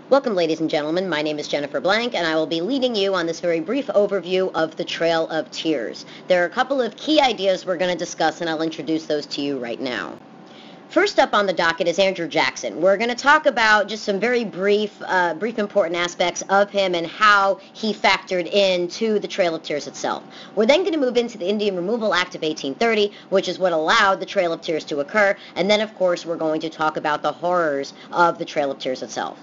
Welcome, ladies and gentlemen. My name is Jennifer Blank, and I will be leading you on this very brief overview of the Trail of Tears. There are a couple of key ideas we're going to discuss, and I'll introduce those to you right now. First up on the docket is Andrew Jackson. We're going to talk about just some very brief important aspects of him and how he factored into the Trail of Tears itself. We're then going to move into the Indian Removal Act of 1830, which is what allowed the Trail of Tears to occur, and then, of course, we're going to talk about the horrors of the Trail of Tears itself.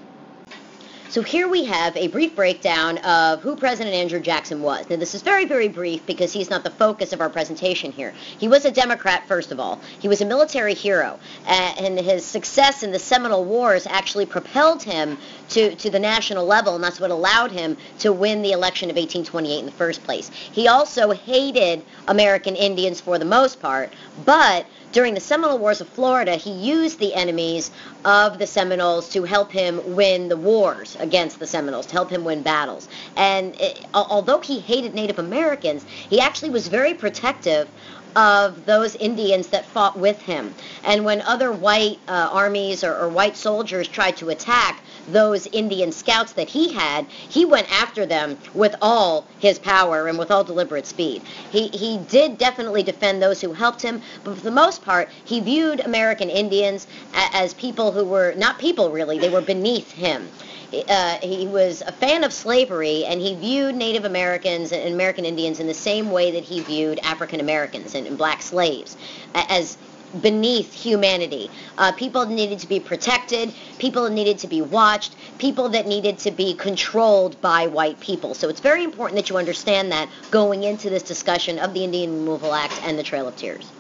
So here we have a brief breakdown of who President Andrew Jackson was. Now, this is very, very brief because he's not the focus of our presentation here. He was a Democrat, first of all. He was a military hero, and his success in the Seminole Wars actually propelled him to the national level, and that's what allowed him to win the election of 1828 in the first place. He also hated American Indians for the most part, but during the Seminole Wars of Florida, he used the enemies of the Seminoles to help him win the wars against the Seminoles, to help him win battles. And although he hated Native Americans, he actually was very protective of those Indians that fought with him. And when other white armies or white soldiers tried to attack those Indian scouts that he had, he went after them with all his power and with all deliberate speed. He did definitely defend those who helped him, but for the most part, he viewed American Indians as people who were not people, really. They were beneath him. He was a fan of slavery, and he viewed Native Americans and American Indians in the same way that he viewed African Americans and black slaves, as beneath humanity. People needed to be protected, people needed to be watched, people that needed to be controlled by white people. So it's very important that you understand that going into this discussion of the Indian Removal Act and the Trail of Tears.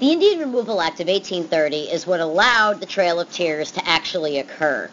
The Indian Removal Act of 1830 is what allowed the Trail of Tears to actually occur.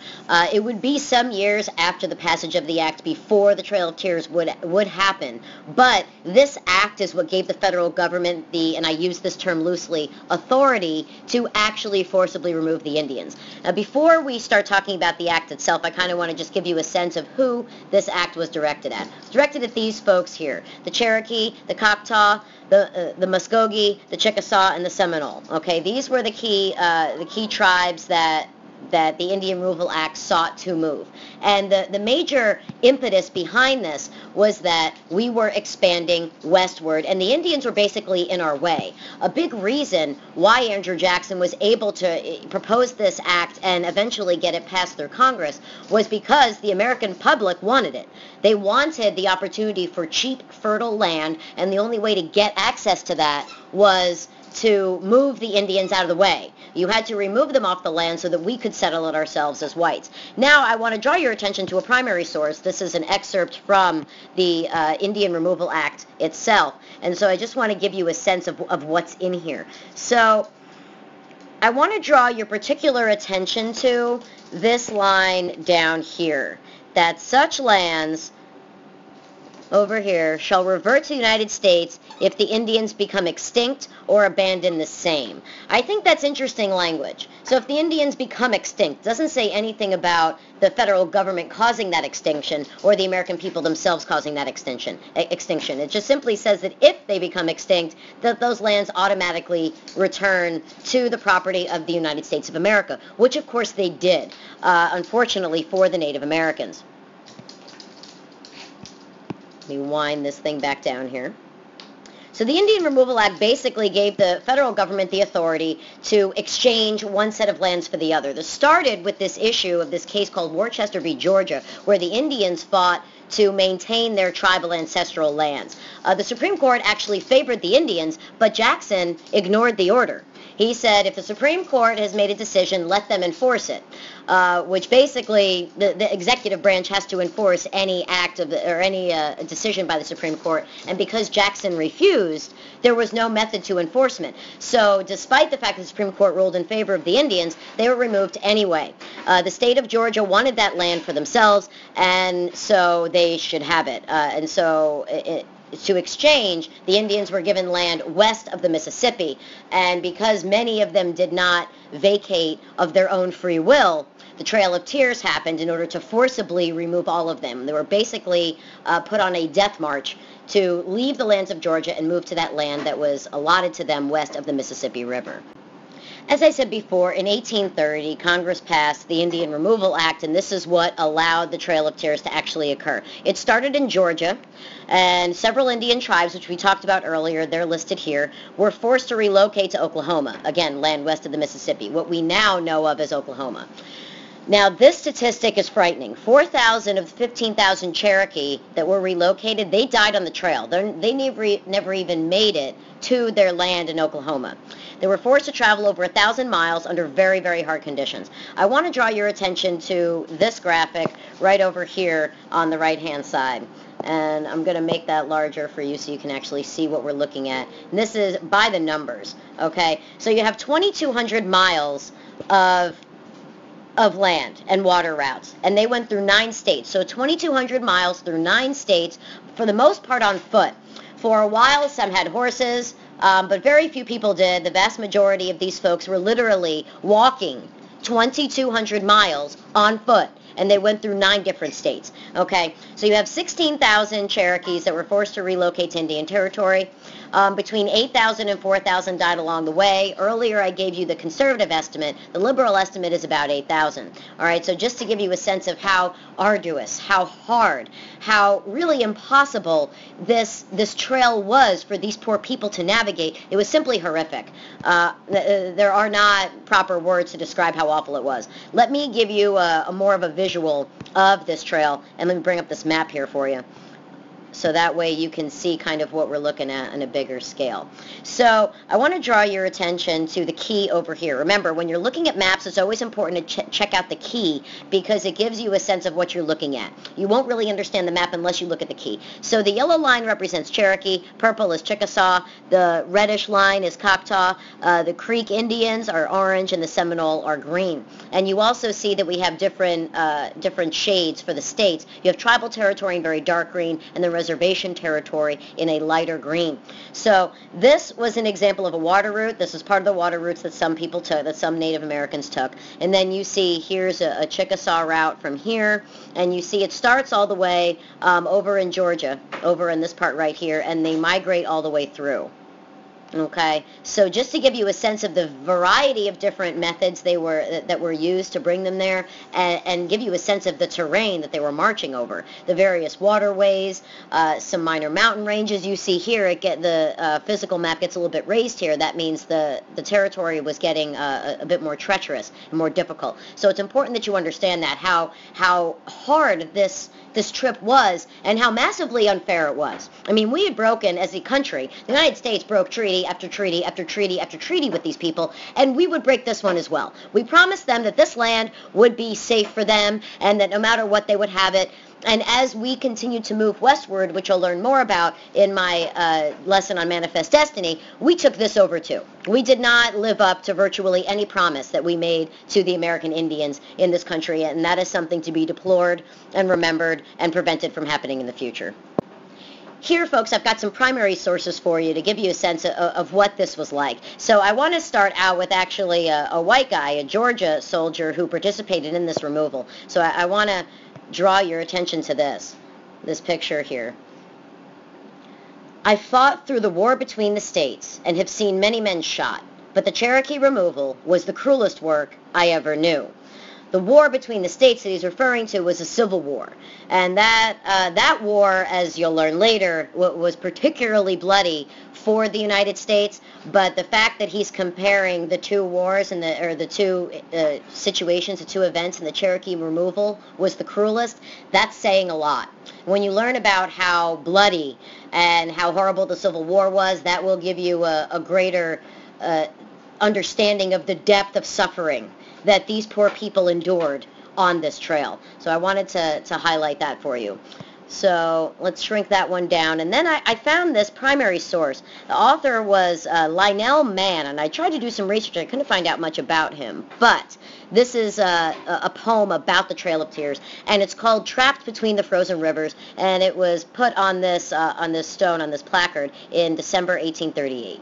It would be some years after the passage of the act before the Trail of Tears would happen, but this act is what gave the federal government the, and I use this term loosely, authority to actually forcibly remove the Indians. Now, before we start talking about the act itself, I kind of want to just give you a sense of who this act was directed at. It's directed at these folks here: the Cherokee, the Choctaw, the Muskogee, the Chickasaw, and the Seminole. Okay, these were the key tribes that the Indian Removal Act sought to move. And the major impetus behind this was that we were expanding westward, and the Indians were basically in our way. A big reason why Andrew Jackson was able to propose this act and eventually get it passed through Congress was because the American public wanted it. They wanted the opportunity for cheap, fertile land, and the only way to get access to that was to move the Indians out of the way. You had to remove them off the land so that we could settle it ourselves as whites. Now, I want to draw your attention to a primary source. This is an excerpt from the Indian Removal Act itself. And so I just want to give you a sense of what's in here. So I want to draw your particular attention to this line down here, that such lands over here shall revert to the United States if the Indians become extinct or abandon the same. I think that's interesting language. So if the Indians become extinct, doesn't say anything about the federal government causing that extinction or the American people themselves causing that extinction. It just simply says that if they become extinct, that those lands automatically return to the property of the United States of America, which of course they did, unfortunately for the Native Americans. Let me wind this thing back down here. So the Indian Removal Act basically gave the federal government the authority to exchange one set of lands for the other. This started with this issue of this case called Worcester v. Georgia, where the Indians fought to maintain their tribal ancestral lands. The Supreme Court actually favored the Indians, but Jackson ignored the order. He said, if the Supreme Court has made a decision, let them enforce it, which basically the executive branch has to enforce any act of or any decision by the Supreme Court. And because Jackson refused, there was no method to enforcement. So despite the fact that the Supreme Court ruled in favor of the Indians, they were removed anyway. The state of Georgia wanted that land for themselves, and so they should have it. And so to exchange, the Indians were given land west of the Mississippi, and because many of them did not vacate of their own free will, the Trail of Tears happened in order to forcibly remove all of them. They were basically put on a death march to leave the lands of Georgia and move to that land that was allotted to them west of the Mississippi River. As I said before, in 1830, Congress passed the Indian Removal Act, and this is what allowed the Trail of Tears to actually occur. It started in Georgia, and several Indian tribes, which we talked about earlier, they're listed here, were forced to relocate to Oklahoma, again, land west of the Mississippi, what we now know of as Oklahoma. Now, this statistic is frightening. 4,000 of the 15,000 Cherokee that were relocated, they died on the trail. They never even made it to their land in Oklahoma. They were forced to travel over 1,000 miles under very, very hard conditions. I want to draw your attention to this graphic right over here on the right-hand side. And I'm going to make that larger for you so you can actually see what we're looking at. And this is by the numbers, okay? So you have 2,200 miles of land and water routes, and they went through 9 states. So 2,200 miles through 9 states, for the most part on foot. For a while, some had horses, but very few people did. The vast majority of these folks were literally walking 2,200 miles on foot, and they went through 9 different states. Okay, so you have 16,000 Cherokees that were forced to relocate to Indian Territory. Between 8,000 and 4,000 died along the way. Earlier I gave you the conservative estimate. The liberal estimate is about 8,000. All right, so just to give you a sense of how arduous, how hard, how really impossible this trail was for these poor people to navigate, it was simply horrific. There are not proper words to describe how awful it was. Let me give you a more of a visual of this trail, and let me bring up this map here for you, so that way you can see kind of what we're looking at on a bigger scale. So I want to draw your attention to the key over here. Remember, when you're looking at maps, it's always important to check out the key, because it gives you a sense of what you're looking at. You won't really understand the map unless you look at the key. So the yellow line represents Cherokee, purple is Chickasaw, the reddish line is Choctaw, the Creek Indians are orange, and the Seminole are green. And you also see that we have different shades for the states. You have tribal territory in very dark green, and the reservation territory in a lighter green. So this was an example of a water route. This is part of the water routes that some people took, that some Native Americans took. And then you see here's a Chickasaw route from here, and you see it starts all the way over in Georgia, over in this part right here, and they migrate all the way through. Okay, so just to give you a sense of the variety of different methods that were used to bring them there, and give you a sense of the terrain that they were marching over, the various waterways, some minor mountain ranges. You see here, the physical map gets a little bit raised here. That means the territory was getting a bit more treacherous and more difficult. So it's important that you understand that how hard this trip was, and how massively unfair it was. I mean, we had broken, as a country, the United States broke treaty after treaty after treaty after treaty with these people, and we would break this one as well. We promised them that this land would be safe for them, and that no matter what, they would have it. And as we continue to move westward, which you'll learn more about in my lesson on Manifest Destiny, we took this over too. We did not live up to virtually any promise that we made to the American Indians in this country, and that is something to be deplored and remembered and prevented from happening in the future. Here, folks, I've got some primary sources for you to give you a sense of what this was like. So I want to start out with actually a white guy, a Georgia soldier who participated in this removal. So I want to draw your attention to this picture here. I fought through the war between the states and have seen many men shot, but the Cherokee removal was the cruelest work I ever knew. The war between the states that he's referring to was a civil war, and that war, as you'll learn later, was particularly bloody for the United States. But the fact that he's comparing the two wars and the two situations, the two events, and the Cherokee removal was the cruelest, that's saying a lot. When you learn about how bloody and how horrible the Civil War was, that will give you a greater understanding of the depth of suffering that these poor people endured on this trail. So I wanted to highlight that for you. So let's shrink that one down. And then I found this primary source. The author was Lionel Mann, and I tried to do some research. I couldn't find out much about him. But this is a poem about the Trail of Tears, and it's called Trapped Between the Frozen Rivers, and it was put on this stone, on this placard, in December 1838.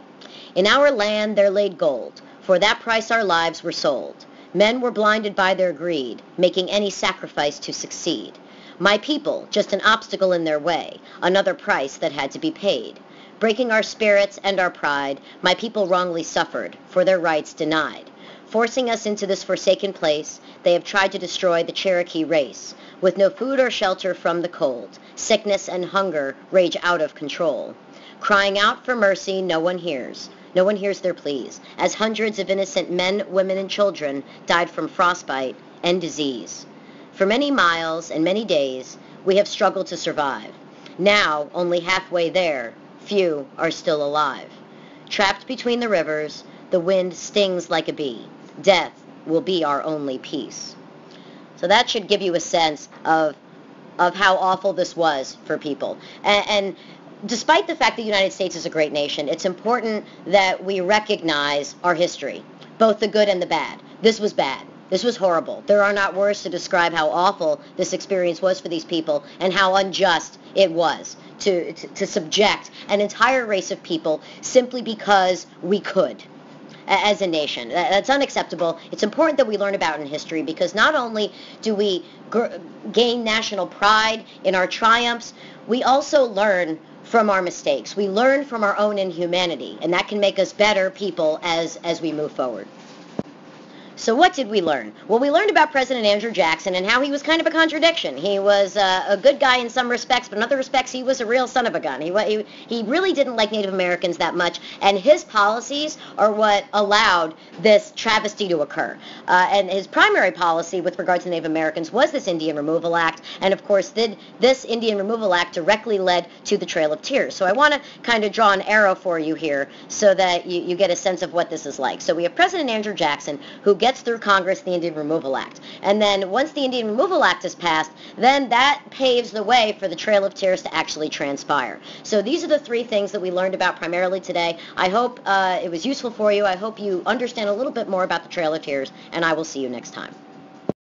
In our land there laid gold. For that price our lives were sold. Men were blinded by their greed, making any sacrifice to succeed. My people, just an obstacle in their way, another price that had to be paid. Breaking our spirits and our pride, my people wrongly suffered, for their rights denied. Forcing us into this forsaken place, they have tried to destroy the Cherokee race. With no food or shelter from the cold, sickness and hunger rage out of control. Crying out for mercy, no one hears. No one hears their pleas, as hundreds of innocent men, women, and children died from frostbite and disease. For many miles and many days, we have struggled to survive. Now, only halfway there, few are still alive. Trapped between the rivers, the wind stings like a bee. Death will be our only peace. So that should give you a sense of how awful this was for people. And despite the fact that the United States is a great nation, it's important that we recognize our history, both the good and the bad. This was bad. This was horrible. There are not words to describe how awful this experience was for these people and how unjust it was to subject an entire race of people simply because we could as a nation. That's unacceptable. It's important that we learn about it in history, because not only do we gain national pride in our triumphs, we also learn from our mistakes. We learn from our own inhumanity, and that can make us better people as we move forward. So what did we learn? Well, we learned about President Andrew Jackson and how he was kind of a contradiction. He was a good guy in some respects, but in other respects he was a real son of a gun. He really didn't like Native Americans that much, and his policies are what allowed this travesty to occur. And his primary policy with regard to Native Americans was this Indian Removal Act, and of course this Indian Removal Act directly led to the Trail of Tears. So I want to kind of draw an arrow for you here so that you get a sense of what this is like. So we have President Andrew Jackson, who gets through Congress the Indian Removal Act. And then once the Indian Removal Act is passed, then that paves the way for the Trail of Tears to actually transpire. So these are the three things that we learned about primarily today. I hope it was useful for you. I hope you understand a little bit more about the Trail of Tears, and I will see you next time.